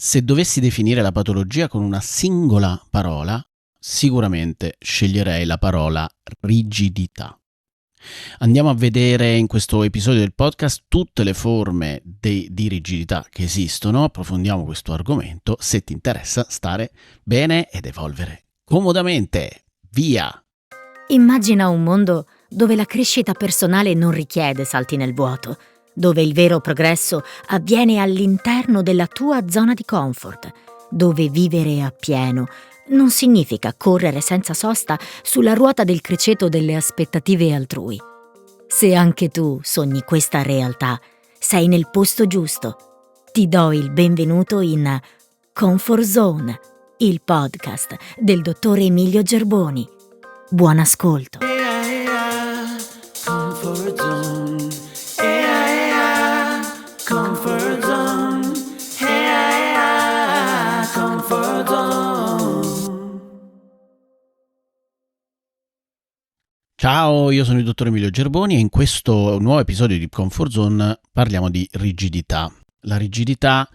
Se dovessi definire la patologia con una singola parola, sicuramente sceglierei la parola rigidità. Andiamo a vedere in questo episodio del podcast tutte le forme di rigidità che esistono, approfondiamo questo argomento, se ti interessa stare bene ed evolvere comodamente. Via! Immagina un mondo dove la crescita personale non richiede salti nel vuoto, dove il vero progresso avviene all'interno della tua zona di comfort, dove vivere appieno non significa correre senza sosta sulla ruota del criceto delle aspettative altrui. Se anche tu sogni questa realtà, sei nel posto giusto. Ti do il benvenuto in Comfort Zone, il podcast del dottor Emilio Gerboni. Buon ascolto. Comfort zone. Comfort zone. Comfort zone. Ciao, io sono il dottor Emilio Gerboni e in questo nuovo episodio di Comfort Zone parliamo di rigidità. La rigidità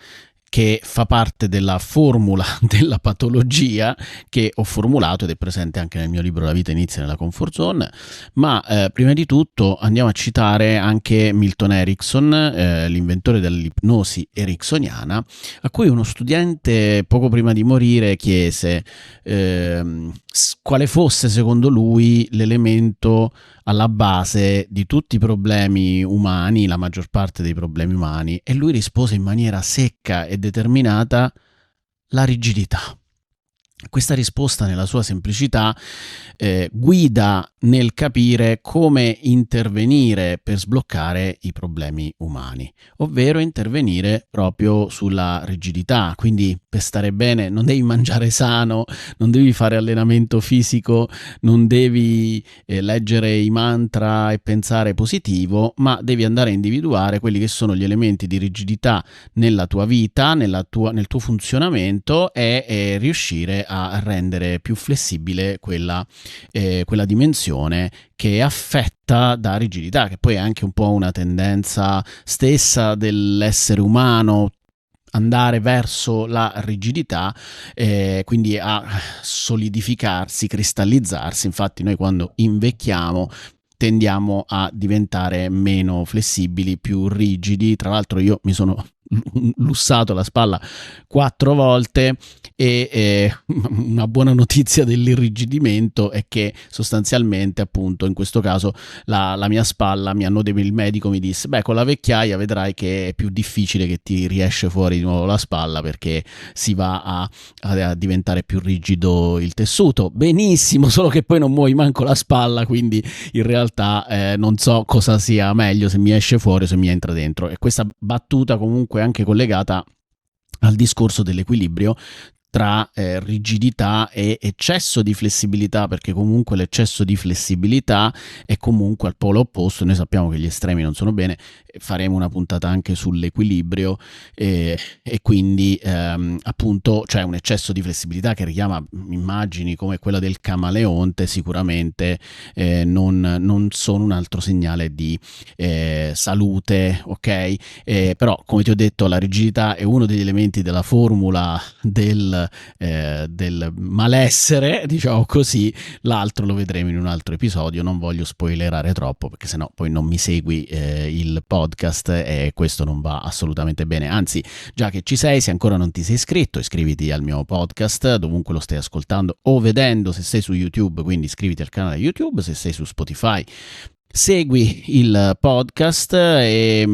che fa parte della formula della patologia che ho formulato ed è presente anche nel mio libro La vita inizia nella comfort zone, ma prima di tutto andiamo a citare anche Milton Erickson, l'inventore dell'ipnosi ericksoniana, a cui uno studente poco prima di morire chiese quale fosse secondo lui l'elemento alla base di tutti i problemi umani, la maggior parte dei problemi umani, e lui rispose in maniera secca e determinata: la rigidità. Questa risposta, nella sua semplicità, guida nel capire come intervenire per sbloccare i problemi umani, ovvero intervenire proprio sulla rigidità. Quindi per stare bene non devi mangiare sano, non devi fare allenamento fisico, non devi leggere i mantra e pensare positivo, ma devi andare a individuare quelli che sono gli elementi di rigidità nella tua vita, nel tuo funzionamento e riuscire a rendere più flessibile quella dimensione che è affetta da rigidità, che poi è anche un po' una tendenza stessa dell'essere umano, andare verso la rigidità, quindi a solidificarsi, cristallizzarsi. Infatti noi quando invecchiamo tendiamo a diventare meno flessibili, più rigidi. Tra l'altro io mi sono lussato la spalla 4 volte e una buona notizia dell'irrigidimento è che sostanzialmente, appunto, in questo caso la mia spalla, il medico mi disse: beh, con la vecchiaia vedrai che è più difficile che ti riesce fuori di nuovo la spalla, perché si va a diventare più rigido il tessuto. Benissimo, solo che poi non muovi manco la spalla, quindi in realtà non so cosa sia meglio, se mi esce fuori o se mi entra dentro. E questa battuta comunque è anche collegata al discorso dell'equilibrio tra rigidità e eccesso di flessibilità, perché comunque l'eccesso di flessibilità è comunque al polo opposto. Noi sappiamo che gli estremi non sono bene, faremo una puntata anche sull'equilibrio e quindi appunto c'è un eccesso di flessibilità che richiama immagini come quella del camaleonte, sicuramente non sono un altro segnale di salute, ok? Però, come ti ho detto, la rigidità è uno degli elementi della formula del malessere, diciamo così. L'altro lo vedremo in un altro episodio, non voglio spoilerare troppo perché sennò poi non mi segui il podcast e questo non va assolutamente bene. Anzi, già che ci sei, se ancora non ti sei iscritto, iscriviti al mio podcast dovunque lo stai ascoltando o vedendo. Se sei su YouTube, quindi iscriviti al canale YouTube. Se sei su Spotify, segui il podcast e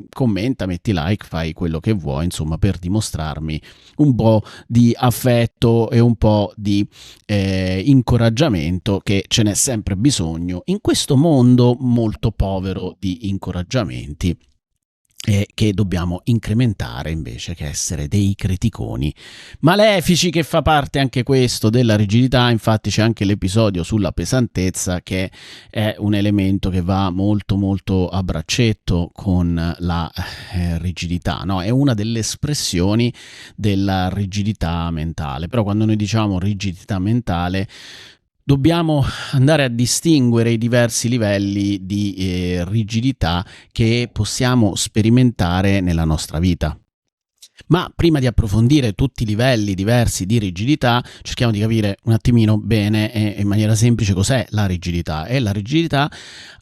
commenta, metti like, fai quello che vuoi, insomma, per dimostrarmi un po' di affetto e un po' di incoraggiamento, che ce n'è sempre bisogno in questo mondo molto povero di incoraggiamenti, che dobbiamo incrementare invece che essere dei criticoni malefici, che fa parte anche questo della rigidità. Infatti c'è anche l'episodio sulla pesantezza, che è un elemento che va molto molto a braccetto con la rigidità, no? È una delle espressioni della rigidità mentale. Però quando noi diciamo rigidità mentale dobbiamo andare a distinguere i diversi livelli di rigidità che possiamo sperimentare nella nostra vita. Ma prima di approfondire tutti i livelli diversi di rigidità, cerchiamo di capire un attimino bene e in maniera semplice cos'è la rigidità. E la rigidità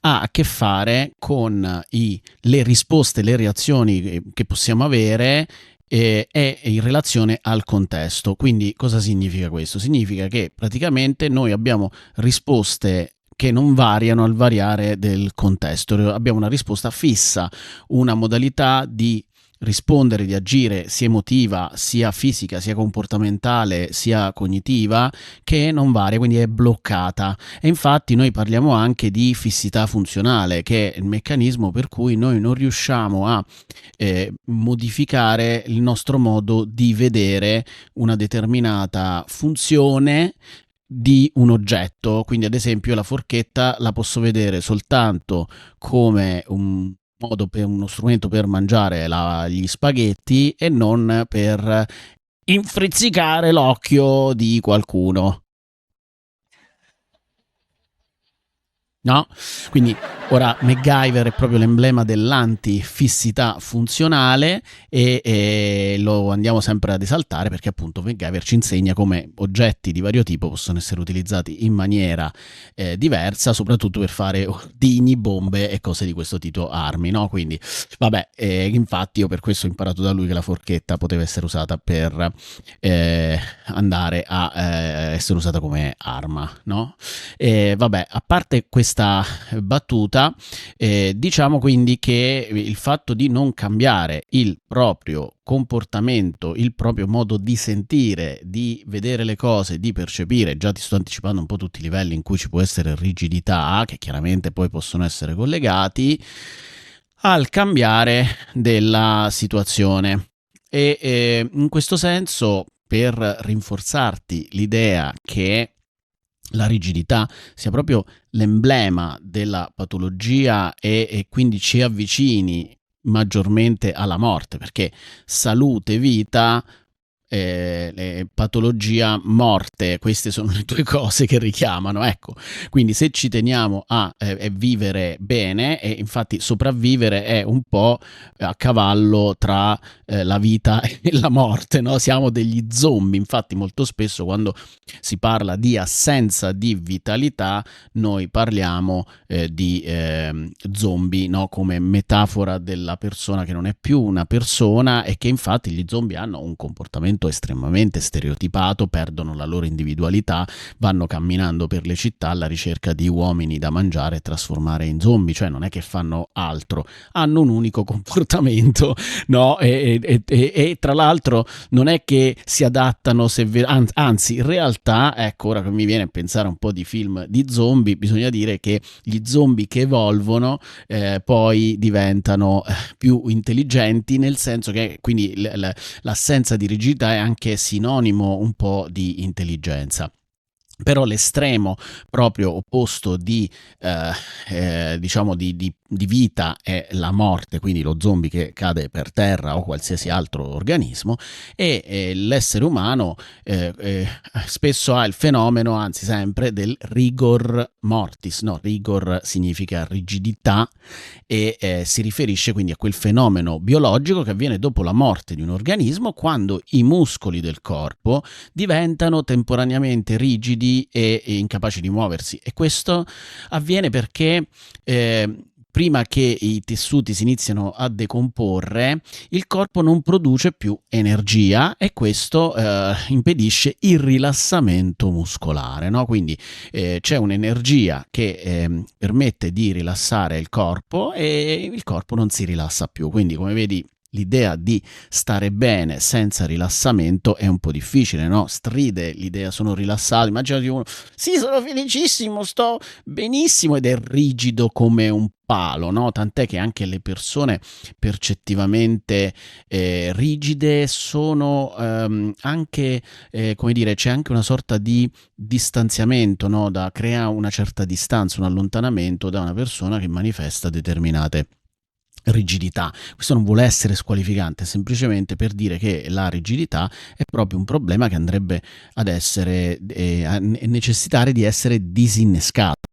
ha a che fare con le risposte, le reazioni che possiamo avere è in relazione al contesto. Quindi cosa significa questo? Significa che praticamente noi abbiamo risposte che non variano al variare del contesto, abbiamo una risposta fissa, una modalità di rispondere, di agire sia emotiva, sia fisica, sia comportamentale, sia cognitiva, che non varia, quindi è bloccata. E infatti noi parliamo anche di fissità funzionale, che è il meccanismo per cui noi non riusciamo a modificare il nostro modo di vedere una determinata funzione di un oggetto. Quindi ad esempio la forchetta la posso vedere soltanto come un modo per uno strumento per mangiare gli spaghetti e non per infrizzicare l'occhio di qualcuno. No? Quindi ora MacGyver è proprio l'emblema dell'antifissità funzionale e lo andiamo sempre ad esaltare perché appunto MacGyver ci insegna come oggetti di vario tipo possono essere utilizzati in maniera diversa, soprattutto per fare ordigni, bombe e cose di questo tipo, armi, no? Quindi vabbè, infatti io per questo ho imparato da lui che la forchetta poteva essere usata per andare a essere usata come arma, no? Vabbè, a parte questa battuta, diciamo quindi che il fatto di non cambiare il proprio comportamento, il proprio modo di sentire, di vedere le cose, di percepire, già ti sto anticipando un po' tutti i livelli in cui ci può essere rigidità, che chiaramente poi possono essere collegati al cambiare della situazione. E in questo senso, per rinforzarti l'idea che la rigidità sia proprio l'emblema della patologia e quindi ci avvicini maggiormente alla morte, perché salute, vita, patologia, morte, queste sono le due cose che richiamano, ecco. Quindi se ci teniamo a vivere bene, e infatti sopravvivere è un po' a cavallo tra la vita e la morte, no? Siamo degli zombie, infatti molto spesso quando si parla di assenza di vitalità noi parliamo di zombie, no? Come metafora della persona che non è più una persona e che infatti gli zombie hanno un comportamento estremamente stereotipato, perdono la loro individualità, vanno camminando per le città alla ricerca di uomini da mangiare e trasformare in zombie, cioè non è che fanno altro, hanno un unico comportamento, no? E tra l'altro non è che si adattano, anzi in realtà, ecco, ora che mi viene a pensare un po' di film di zombie, bisogna dire che gli zombie che evolvono poi diventano più intelligenti, nel senso che quindi l'assenza di rigidità è anche sinonimo un po' di intelligenza. Però l'estremo proprio opposto di diciamo di vita è la morte, quindi lo zombie che cade per terra o qualsiasi altro organismo, e l'essere umano spesso ha il fenomeno, anzi sempre, del rigor mortis, no? Rigor significa rigidità e si riferisce quindi a quel fenomeno biologico che avviene dopo la morte di un organismo, quando i muscoli del corpo diventano temporaneamente rigidi e incapaci di muoversi, e questo avviene perché prima che i tessuti si iniziano a decomporre, il corpo non produce più energia e questo impedisce il rilassamento muscolare, no? Quindi c'è un'energia che permette di rilassare il corpo e il corpo non si rilassa più. Quindi, come vedi, l'idea di stare bene senza rilassamento è un po' difficile, no? Stride l'idea, sono rilassato, immaginati uno, sì, sono felicissimo, sto benissimo, ed è rigido come un palo, no? Tant'è che anche le persone percettivamente rigide sono anche, come dire, c'è anche una sorta di distanziamento, no? Crea una certa distanza, un allontanamento da una persona che manifesta determinate rigidità. Questo non vuole essere squalificante, è semplicemente per dire che la rigidità è proprio un problema che andrebbe ad essere a necessitare di essere disinnescato.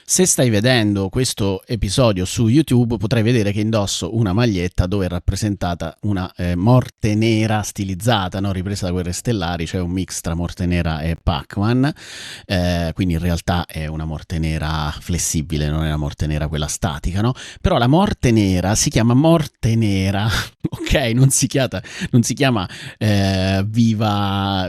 Se stai vedendo questo episodio su YouTube potrai vedere che indosso una maglietta dove è rappresentata una morte nera stilizzata, no? Ripresa da Guerre Stellari, cioè un mix tra morte nera e Pac-Man, quindi in realtà è una morte nera flessibile, non è la morte nera quella statica, no? Però la morte nera si chiama morte nera, ok? Non si chiama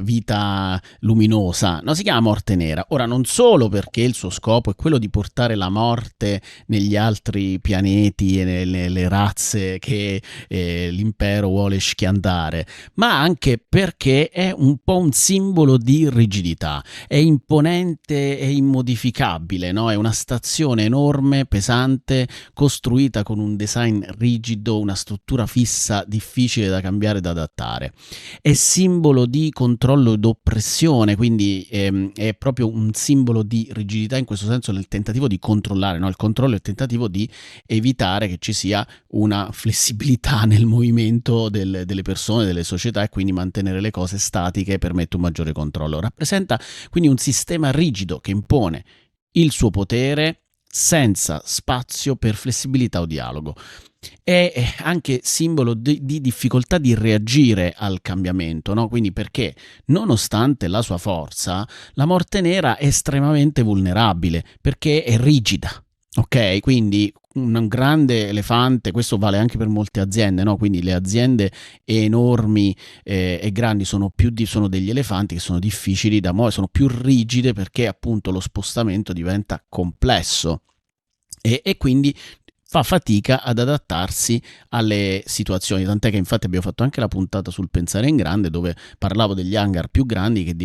vita luminosa, no, si chiama morte nera. Ora, non solo perché il suo scopo è quello di portare la morte negli altri pianeti e nelle razze che l'impero vuole schiantare, ma anche perché è un po' un simbolo di rigidità, è imponente e immodificabile, no? È una stazione enorme, pesante, costruita con un design rigido, una struttura fissa, difficile da cambiare e da adattare. È simbolo di controllo ed oppressione, quindi è proprio un simbolo di rigidità in questo senso, nel tentativo di controllare, no? Il controllo è il tentativo di evitare che ci sia una flessibilità nel movimento delle persone, delle società, e quindi mantenere le cose statiche permette un maggiore controllo. Rappresenta quindi un sistema rigido che impone il suo potere senza spazio per flessibilità o dialogo. È anche simbolo di difficoltà di reagire al cambiamento, no? Quindi perché, nonostante la sua forza, la morte nera è estremamente vulnerabile perché è rigida, ok? Quindi un grande elefante, questo vale anche per molte aziende, no? Quindi le aziende enormi e grandi sono degli elefanti che sono difficili da muovere, sono più rigide perché appunto lo spostamento diventa complesso e quindi fa fatica ad adattarsi alle situazioni, tant'è che infatti abbiamo fatto anche la puntata sul pensare in grande, dove parlavo degli hangar più grandi che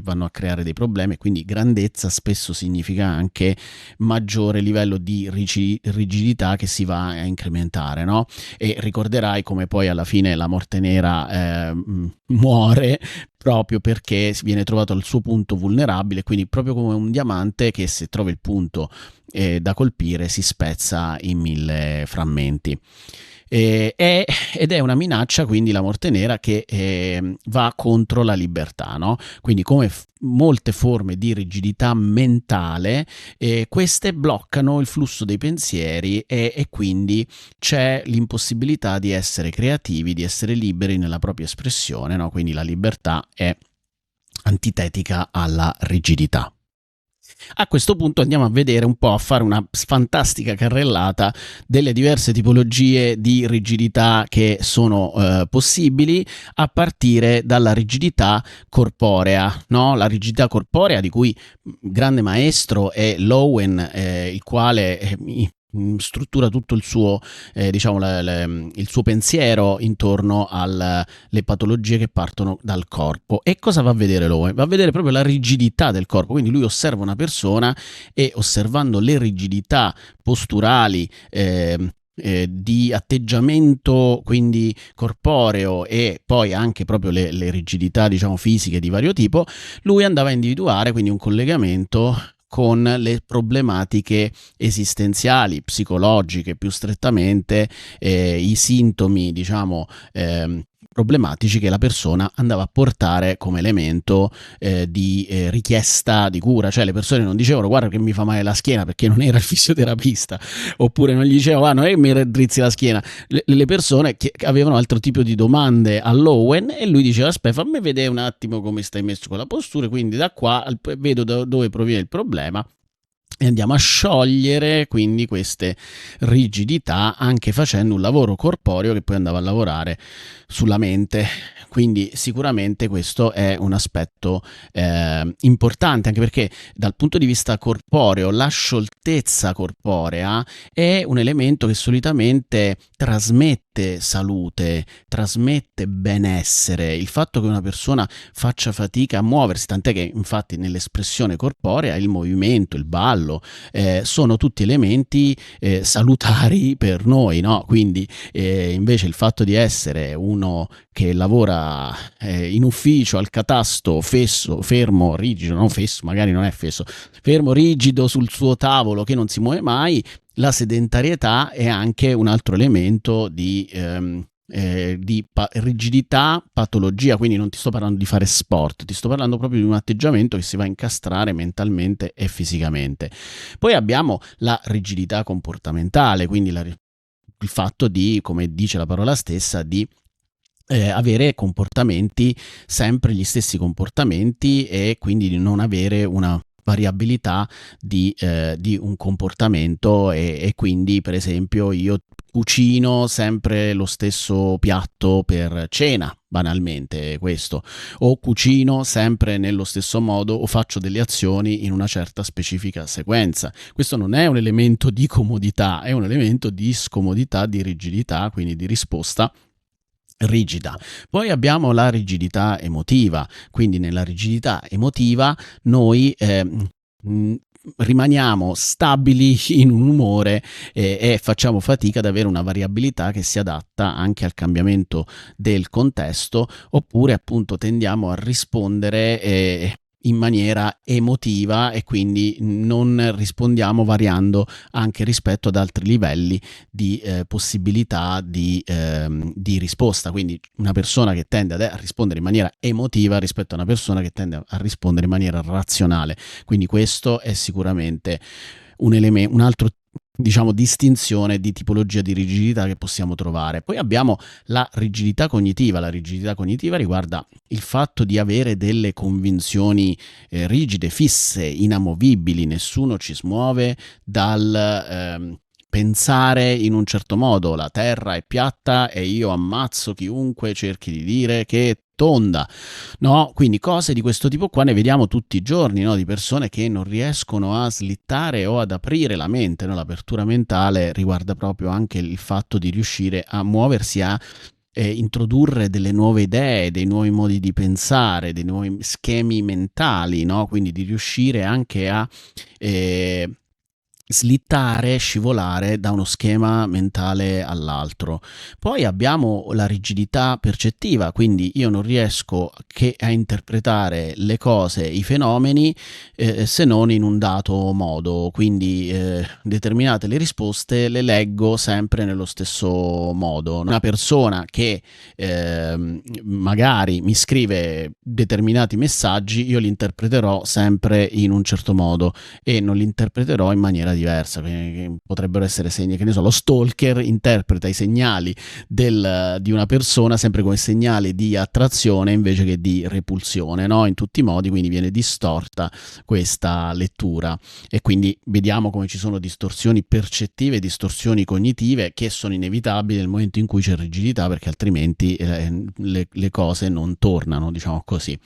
vanno a creare dei problemi, e quindi grandezza spesso significa anche maggiore livello di rigidità che si va a incrementare, no? E ricorderai come poi alla fine la morte nera muore proprio perché viene trovato il suo punto vulnerabile, quindi proprio come un diamante che, se trova il punto da colpire, si spezza in 1000 frammenti. Ed è una minaccia, quindi, la morte nera, che va contro la libertà, no? Quindi, come molte forme di rigidità mentale, queste bloccano il flusso dei pensieri e quindi c'è l'impossibilità di essere creativi, di essere liberi nella propria espressione, no? Quindi la libertà è antitetica alla rigidità. A questo punto andiamo a vedere un po', a fare una fantastica carrellata delle diverse tipologie di rigidità che sono possibili, a partire dalla rigidità corporea, no? La rigidità corporea di cui grande maestro è Lowen, il quale struttura tutto il suo il suo pensiero intorno alle patologie che partono dal corpo. E cosa va a vedere Lowen? Va a vedere proprio la rigidità del corpo, quindi lui osserva una persona e, osservando le rigidità posturali, di atteggiamento, quindi corporeo, e poi anche proprio le rigidità, diciamo, fisiche di vario tipo, lui andava a individuare quindi un collegamento con le problematiche esistenziali, psicologiche, più strettamente i sintomi, diciamo, problematici che la persona andava a portare come elemento di richiesta di cura. Cioè, le persone non dicevano guarda che mi fa male la schiena perché non era il fisioterapista, oppure non gli dicevano non è che mi raddrizzi la schiena. Le persone che avevano altro tipo di domande all'Owen, e lui diceva aspetta, fammi vedere un attimo come stai messo con la postura, quindi da qua vedo da dove proviene il problema e andiamo a sciogliere quindi queste rigidità, anche facendo un lavoro corporeo che poi andava a lavorare sulla mente. Quindi sicuramente questo è un aspetto importante, anche perché dal punto di vista corporeo la scioltezza corporea è un elemento che solitamente trasmette salute, trasmette benessere. Il fatto che una persona faccia fatica a muoversi, tant'è che infatti nell'espressione corporea il movimento, il ballo sono tutti elementi salutari per noi, no? Quindi invece il fatto di essere uno che lavora in ufficio al catasto, fesso, fermo, rigido, non fesso, magari non è fesso, fermo, rigido sul suo tavolo che non si muove mai, la sedentarietà è anche un altro elemento di rigidità, patologia, quindi non ti sto parlando di fare sport, ti sto parlando proprio di un atteggiamento che si va a incastrare mentalmente e fisicamente. Poi abbiamo la rigidità comportamentale, quindi il fatto di, come dice la parola stessa, di avere comportamenti, sempre gli stessi comportamenti, e quindi di non avere una variabilità di un comportamento, e quindi per esempio io cucino sempre lo stesso piatto per cena, banalmente questo, o cucino sempre nello stesso modo, o faccio delle azioni in una certa specifica sequenza. Questo non è un elemento di comodità, è un elemento di scomodità, di rigidità, quindi di risposta rigida. Poi abbiamo la rigidità emotiva, quindi nella rigidità emotiva noi rimaniamo stabili in un umore, e facciamo fatica ad avere una variabilità che si adatta anche al cambiamento del contesto, oppure appunto tendiamo a rispondere in maniera emotiva, e quindi non rispondiamo variando anche rispetto ad altri livelli di possibilità di risposta. Quindi una persona che tende a rispondere in maniera emotiva rispetto a una persona che tende a rispondere in maniera razionale. Quindi questo è sicuramente un altro, diciamo, distinzione di tipologia di rigidità che possiamo trovare. Poi abbiamo la rigidità cognitiva. La rigidità cognitiva riguarda il fatto di avere delle convinzioni rigide, fisse, inamovibili. Nessuno ci smuove dal pensare in un certo modo. La terra è piatta e io ammazzo chiunque cerchi di dire che è tonda, no? Quindi cose di questo tipo qua ne vediamo tutti i giorni, no? Di persone che non riescono a slittare o ad aprire la mente, no? L'apertura mentale riguarda proprio anche il fatto di riuscire a muoversi, a introdurre delle nuove idee, dei nuovi modi di pensare, dei nuovi schemi mentali, no? Quindi di riuscire anche a slittare, scivolare da uno schema mentale all'altro. Poi abbiamo la rigidità percettiva, quindi io non riesco che a interpretare le cose, i fenomeni, se non in un dato modo, quindi determinate le risposte le leggo sempre nello stesso modo. Una persona che magari mi scrive determinati messaggi, io li interpreterò sempre in un certo modo e non li interpreterò in maniera diversa, che potrebbero essere segni, che ne so, lo stalker interpreta i segnali di una persona sempre come segnali di attrazione invece che di repulsione, no? In tutti i modi, quindi viene distorta questa lettura, e quindi vediamo come ci sono distorsioni percettive, distorsioni cognitive che sono inevitabili nel momento in cui c'è rigidità, perché altrimenti le cose non tornano, diciamo così.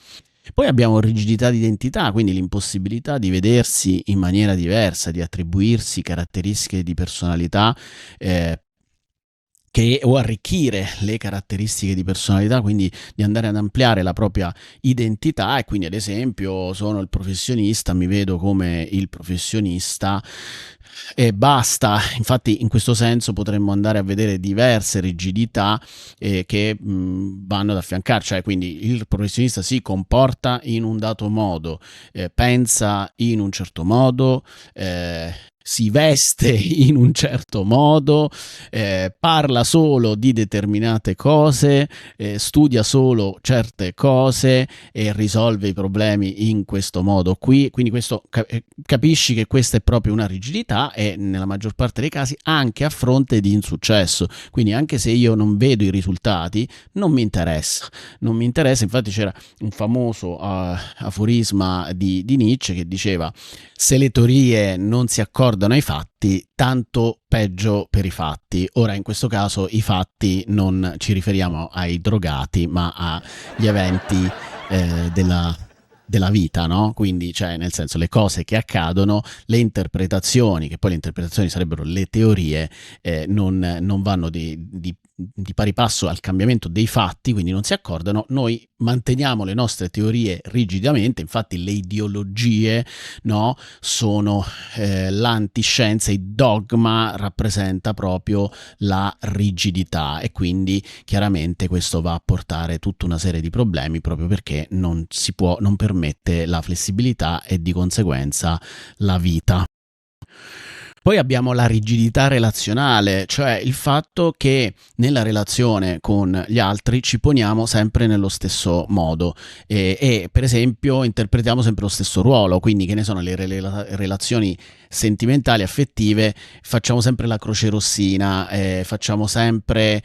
Poi abbiamo rigidità di identità, quindi l'impossibilità di vedersi in maniera diversa, di attribuirsi caratteristiche di personalità o arricchire le caratteristiche di personalità, quindi di andare ad ampliare la propria identità. E quindi, ad esempio, sono il professionista, mi vedo come il professionista e basta. Infatti in questo senso potremmo andare a vedere diverse rigidità che vanno ad affiancare, cioè quindi il professionista si comporta in un dato modo, pensa in un certo modo, si veste in un certo modo, parla solo di determinate cose, studia solo certe cose e risolve i problemi in questo modo qui. Quindi questo capisci che questa è proprio una rigidità, e nella maggior parte dei casi anche a fronte di insuccesso. Quindi anche se io non vedo i risultati, non mi interessa. Infatti c'era un famoso aforisma di Nietzsche che diceva: se le teorie non si accordano ai fatti, tanto peggio per i fatti. Ora, in questo caso i fatti non ci riferiamo ai drogati, ma agli eventi della vita, no? Quindi, cioè, nel senso, le cose che accadono, le interpretazioni, che poi le interpretazioni sarebbero le teorie, non vanno di pari passo al cambiamento dei fatti, quindi non si accordano. Noi manteniamo le nostre teorie rigidamente. Infatti le ideologie, no, sono l'antiscienza. Il dogma rappresenta proprio la rigidità, e quindi chiaramente questo va a portare tutta una serie di problemi, proprio perché non permette la flessibilità e di conseguenza la vita. Poi abbiamo la rigidità relazionale, cioè il fatto che nella relazione con gli altri ci poniamo sempre nello stesso modo e per esempio interpretiamo sempre lo stesso ruolo, quindi che ne sono le relazioni sentimentali, affettive, facciamo sempre la croce rossina, facciamo sempre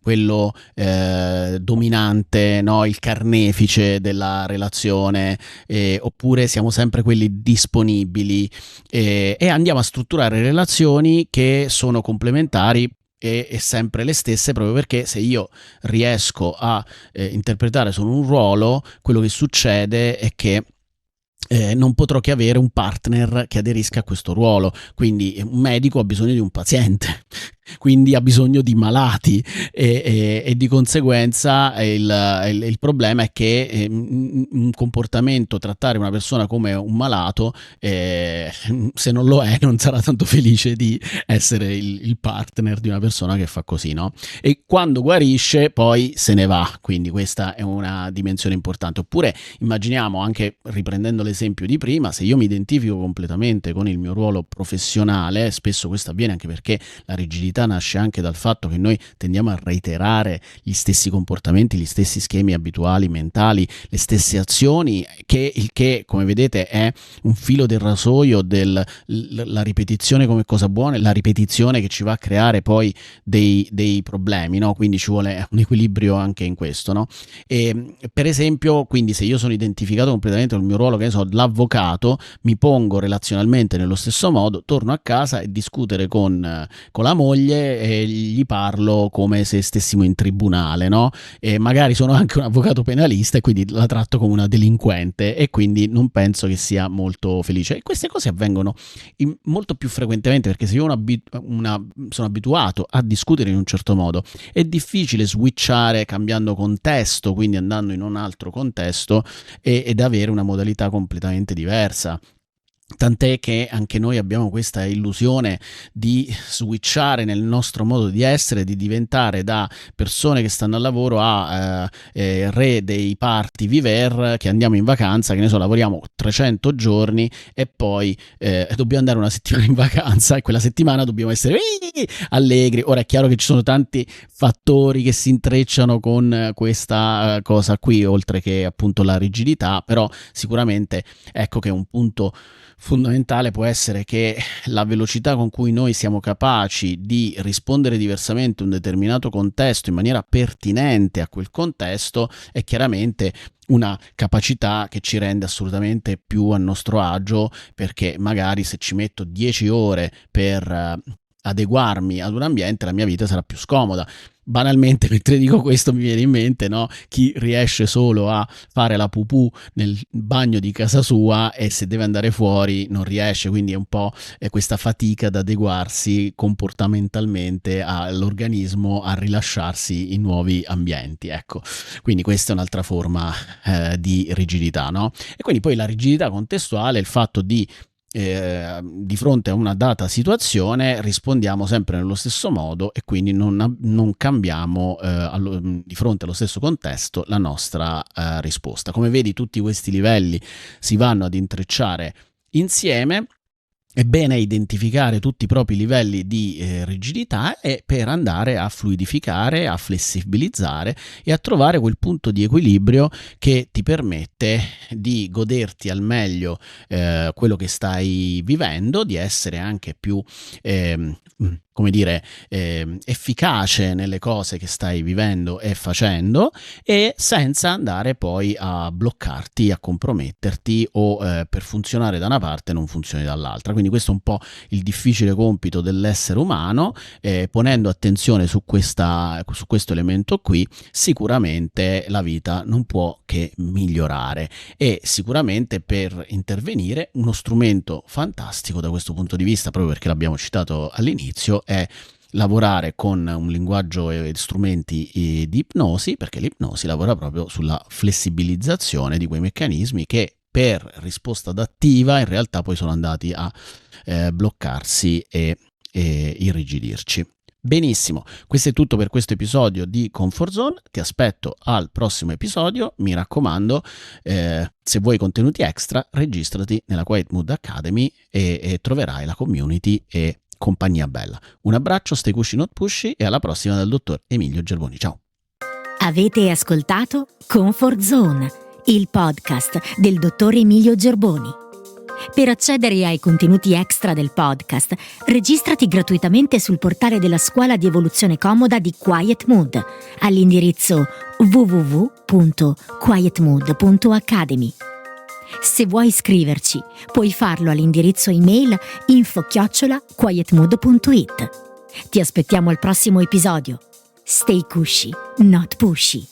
quello dominante, no? Il carnefice della relazione, oppure siamo sempre quelli disponibili e andiamo a strutturare relazioni che sono complementari e sempre le stesse, proprio perché se io riesco a interpretare solo un ruolo, quello che succede è che non potrò che avere un partner che aderisca a questo ruolo. Quindi un medico ha bisogno di un paziente, quindi ha bisogno di malati e di conseguenza il problema è che un comportamento, trattare una persona come un malato, se non lo è non sarà tanto felice di essere il partner di una persona che fa così, no? E quando guarisce poi se ne va, quindi questa è una dimensione importante. Oppure immaginiamo, anche riprendendo l'esempio di prima, se io mi identifico completamente con il mio ruolo professionale, spesso questo avviene anche perché la rigidità nasce anche dal fatto che noi tendiamo a reiterare gli stessi comportamenti, gli stessi schemi abituali mentali, le stesse azioni, il che come vedete è un filo del rasoio la ripetizione come cosa buona, la ripetizione che ci va a creare poi dei problemi, no? Quindi ci vuole un equilibrio anche in questo, no? E per esempio, quindi se io sono identificato completamente con il mio ruolo, che ne so, l'avvocato, mi pongo relazionalmente nello stesso modo, torno a casa e discutere con la moglie e gli parlo come se stessimo in tribunale, no? E magari sono anche un avvocato penalista e quindi la tratto come una delinquente e quindi non penso che sia molto felice. E queste cose avvengono molto più frequentemente, perché se io sono abituato a discutere in un certo modo, è difficile switchare cambiando contesto, quindi andando in un altro contesto ed avere una modalità completamente diversa. Tant'è che anche noi abbiamo questa illusione di switchare nel nostro modo di essere, di diventare da persone che stanno al lavoro a re dei party viver, che andiamo in vacanza, che ne so, lavoriamo 300 giorni e poi dobbiamo andare una settimana in vacanza e quella settimana dobbiamo essere allegri. Ora è chiaro che ci sono tanti fattori che si intrecciano con questa cosa qui, oltre che appunto la rigidità, però sicuramente ecco che un punto fondamentale può essere che la velocità con cui noi siamo capaci di rispondere diversamente a un determinato contesto in maniera pertinente a quel contesto è chiaramente una capacità che ci rende assolutamente più a nostro agio, perché magari se ci metto 10 ore per adeguarmi ad un ambiente, la mia vita sarà più scomoda. Banalmente, mentre dico questo mi viene in mente, no? Chi riesce solo a fare la pupù nel bagno di casa sua e se deve andare fuori non riesce, quindi è un po' questa fatica ad adeguarsi comportamentalmente all'organismo a rilasciarsi in nuovi ambienti, ecco. Quindi questa è un'altra forma di rigidità, no? E quindi poi la rigidità contestuale è il fatto di fronte a una data situazione rispondiamo sempre nello stesso modo e quindi non cambiamo di fronte allo stesso contesto la nostra risposta. Come vedi, tutti questi livelli si vanno ad intrecciare insieme. È bene identificare tutti i propri livelli di rigidità e per andare a fluidificare, a flessibilizzare e a trovare quel punto di equilibrio che ti permette di goderti al meglio quello che stai vivendo, di essere anche più efficace nelle cose che stai vivendo e facendo, e senza andare poi a bloccarti, a comprometterti o per funzionare da una parte non funzioni dall'altra. Quindi questo è un po' il difficile compito dell'essere umano, ponendo attenzione su questo elemento qui, sicuramente la vita non può che migliorare, e sicuramente per intervenire uno strumento fantastico da questo punto di vista, proprio perché l'abbiamo citato all'inizio, è lavorare con un linguaggio e strumenti di ipnosi, perché l'ipnosi lavora proprio sulla flessibilizzazione di quei meccanismi che per risposta adattiva in realtà poi sono andati a bloccarsi e irrigidirci. Benissimo, questo è tutto per questo episodio di Comfort Zone, ti aspetto al prossimo episodio, mi raccomando, se vuoi contenuti extra registrati nella Quiet Mood Academy e troverai la community e compagnia bella. Un abbraccio, stay cushy not pushy e alla prossima dal dottor Emilio Gerboni, ciao! Avete ascoltato Comfort Zone, il podcast del dottor Emilio Gerboni. Per accedere ai contenuti extra del podcast, registrati gratuitamente sul portale della Scuola di Evoluzione Comoda di Quiet Mood all'indirizzo www.quietmood.academy. Se vuoi iscriverci, puoi farlo all'indirizzo email info@quietmood.it. Ti aspettiamo al prossimo episodio. Stay cushy, not pushy.